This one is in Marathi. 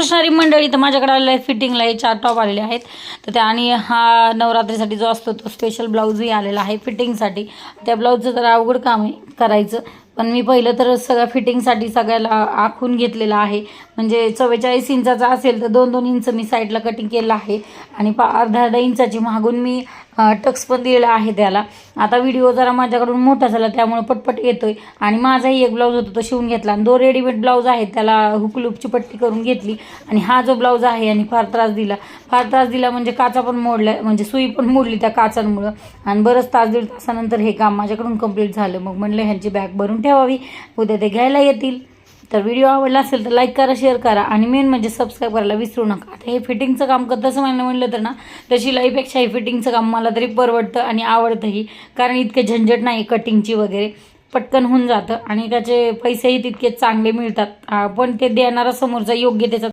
रामकृष्णारी मंडळी, तर माझ्याकडे आलेले आहे फिटिंगला हे 4 टॉप आलेले आहेत. तर त्या आणि हा नवरात्रीसाठी जो असतो तो स्पेशल ब्लाऊजही आलेला आहे फिटिंगसाठी. त्या ब्लाऊजचं जरा अवघड काम आहे करायचं, पण मी पहिलं तर सगळ्या फिटिंगसाठी सगळ्याला आखून घेतलेलं आहे. म्हणजे 44 इंचाचा असेल तर 2-2 इंच मी साईडला कटिंग केलं आहे आणि अर्धा इंचाची मागून मी टक्स पण दिलेला आहे त्याला. आता व्हिडिओ जरा माझ्याकडून मोठा झाला त्यामुळे पटपट येतोय. आणि माझाही एक ब्लाऊज होता तो शिवून घेतला आणि 2 रेडीमेड ब्लाऊज आहेत त्याला हुकलूपची पट्टी करून घेतली. आणि हा जो ब्लाऊज आहे आणि फार त्रास दिला म्हणजे काचा पण मोडल्या, म्हणजे सुई पण मोडली त्या काचांमुळं. आणि बरंच दीड तासानंतर हे काम माझ्याकडून कंप्लीट झालं. मग म्हणलं ह्यांची बॅग भरून ठेवावी, उद्या ते घ्यायला येतील. तर व्हिडिओ आवडला असेल तर लाईक करा, शेअर करा आणि मेन म्हणजे सबस्क्राईब करायला विसरू नका. आता हे फिटिंगचं काम तसं म्हटलं तर ना, तर शिलाईपेक्षा हे फिटिंगचं काम मला तरी परवडतं आणि आवडतंही. कारण इतके झंझट नाही कटिंगची वगैरे, पटकन होऊन जातं आणि त्याचे पैसेही तितकेच चांगले मिळतात. पण ते देणारा समोरचा योग्य त्याचा